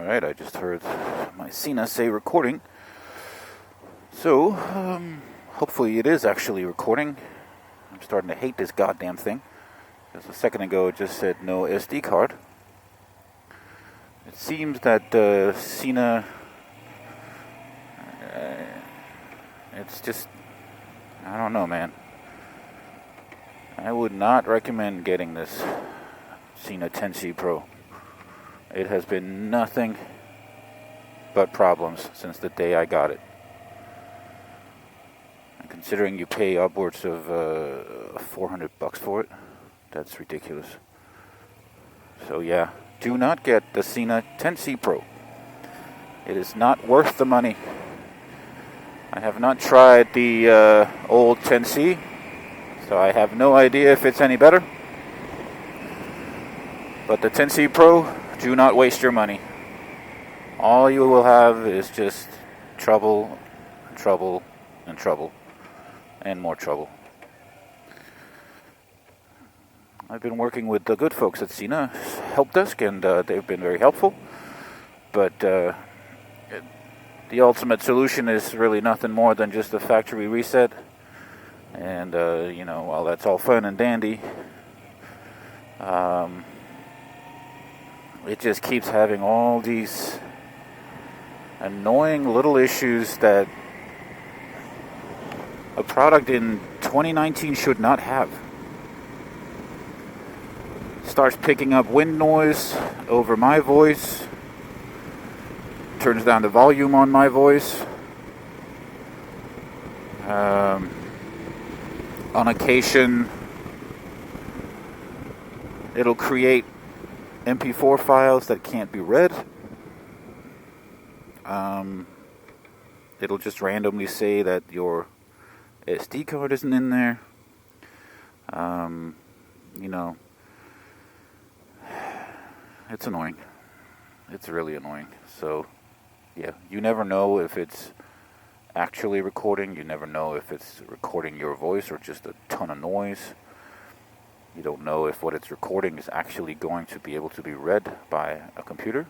Alright, I just heard my SENA say recording. So, hopefully it is actually recording. I'm starting to hate this goddamn thing. Because a second ago it just said no SD card. It seems that SENA... it's just... I don't know, man. I would not recommend getting this SENA 10C Pro. It has been nothing but problems since the day I got it. And considering you pay upwards of $400 for it, that's ridiculous. So yeah, do not get the SENA 10C Pro. It is not worth the money. I have not tried the old 10C, so I have no idea if it's any better. But the 10C Pro, do not waste your money. All you will have is just trouble, trouble, and trouble, and more trouble. I've been working with the good folks at SENA Help Desk, and they've been very helpful. But the ultimate solution is really nothing more than just a factory reset. And, while that's all fun and dandy, it just keeps having all these annoying little issues that a product in 2019 should not have. Starts picking up wind noise over my voice, turns down the volume on my voice. On occasion, it'll create MP4 files that can't be read. It'll just randomly say that your SD card isn't in there. It's annoying. It's really annoying. So, yeah, you never know if it's actually recording. You never know if it's recording your voice or just a ton of noise. You don't know if what it's recording is actually going to be able to be read by a computer.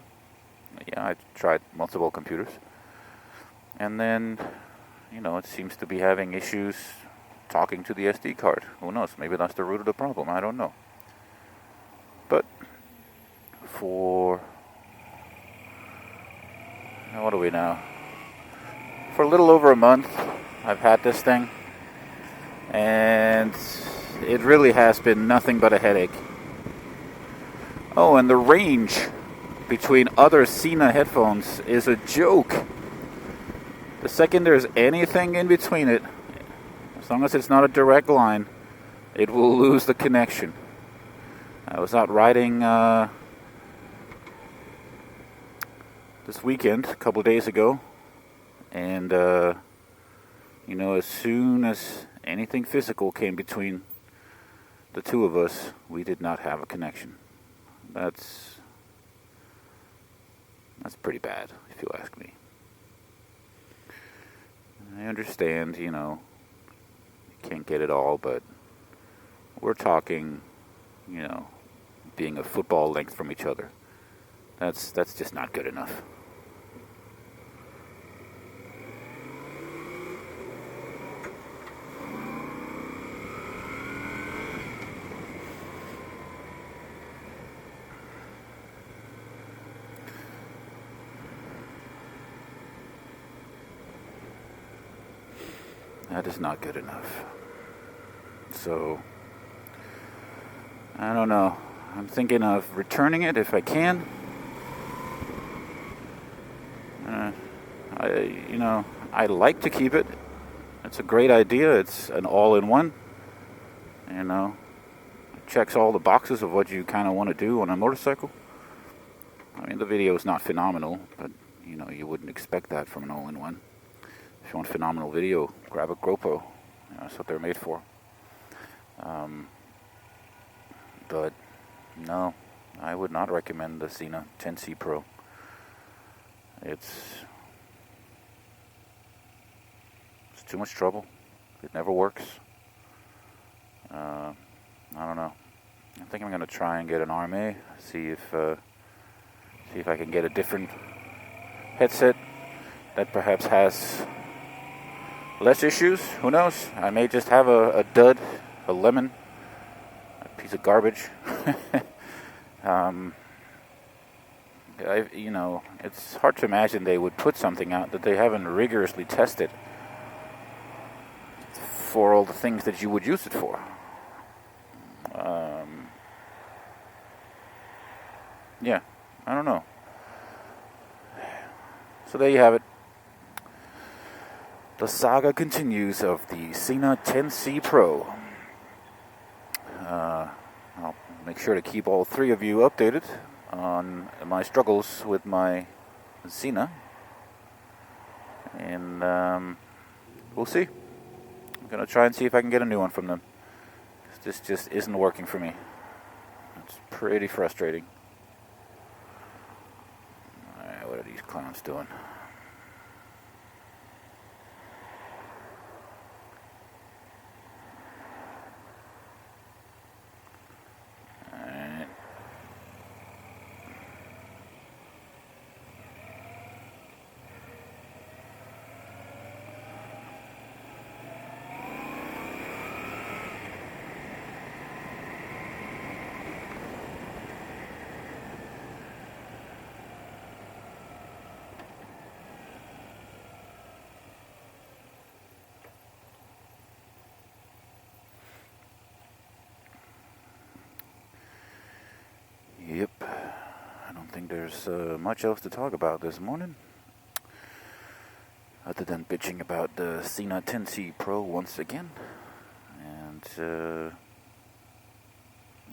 Yeah, I tried multiple computers. And then, it seems to be having issues talking to the SD card. Who knows? Maybe that's the root of the problem. I don't know. But what are we now? For a little over a month, I've had this thing. And it really has been nothing but a headache. Oh, and the range between other SENA headphones is a joke. The second there's anything in between it, as long as it's not a direct line, it will lose the connection. I was out riding this weekend, a couple of days ago, and as soon as anything physical came between the two of us, we did not have a connection. That's pretty bad, if you ask me. I understand, you can't get it all, but we're talking, being a football length from each other. That's just not good enough. That is not good enough. So, I don't know. I'm thinking of returning it if I can. I like to keep it. It's a great idea. It's an all-in-one. It checks all the boxes of what you kind of want to do on a motorcycle. I mean, the video is not phenomenal, but, you wouldn't expect that from an all-in-one. If you want phenomenal video, grab a GoPro. That's what they're made for. But no, I would not recommend the SENA 10C Pro. It's too much trouble. It never works. I don't know. I think I'm going to try and get an RMA, see if See if I can get a different headset that perhaps has less issues. Who knows? I may just have a dud, a lemon, a piece of garbage. It's hard to imagine they would put something out that they haven't rigorously tested for all the things that you would use it for. Yeah, I don't know. So there you have it. The saga continues of the SENA 10C Pro. I'll make sure to keep all three of you updated on my struggles with my SENA. And we'll see. I'm going to try and see if I can get a new one from them. This just isn't working for me. It's pretty frustrating. Alright, what are these clowns doing? Yep, I don't think there's much else to talk about this morning, other than bitching about the SENA 10C Pro once again. And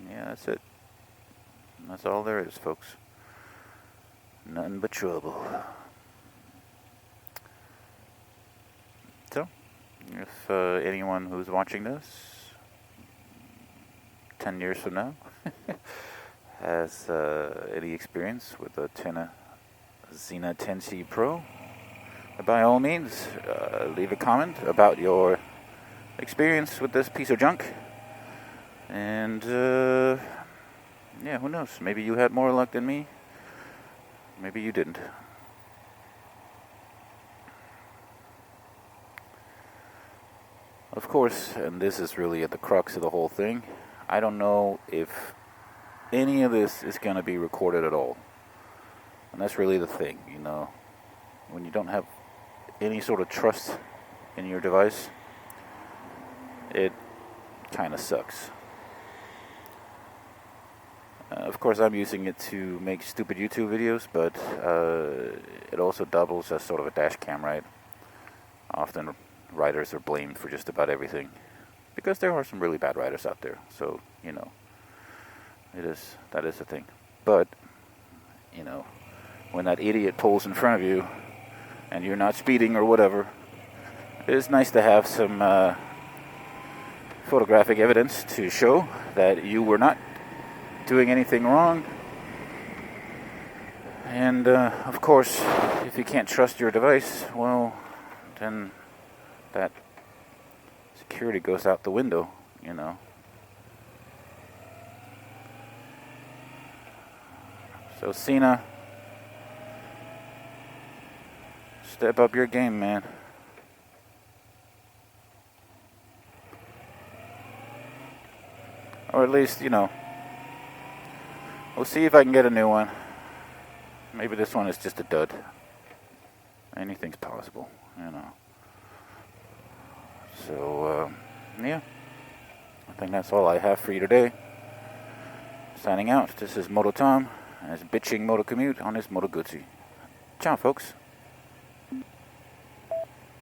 yeah, that's it. That's all there is, folks. Nothing but trouble. So, if anyone who's watching this 10 years from now has any experience with the SENA 10C Pro, by all means, leave a comment about your experience with this piece of junk. And yeah, who knows? Maybe you had more luck than me. Maybe you didn't. Of course, and this is really at the crux of the whole thing, I don't know if any of this is going to be recorded at all. And that's really the thing, you know. When you don't have any sort of trust in your device, it kind of sucks. Of course, I'm using it to make stupid YouTube videos, but it also doubles as sort of a dash cam, right? Often writers are blamed for just about everything, because there are some really bad writers out there. So, you know, that is the thing. But, you know, when that idiot pulls in front of you and you're not speeding or whatever, it is nice to have some photographic evidence to show that you were not doing anything wrong. And of course, if you can't trust your device, well, then that security goes out the window, you know. So SENA, step up your game, man. Or at least, you know, we'll see if I can get a new one. Maybe this one is just a dud. Anything's possible, you know. So, yeah. I think that's all I have for you today. Signing out. This is MotoThom, and it's bitching MotoCommute on his Moto Guzzi. Ciao, folks.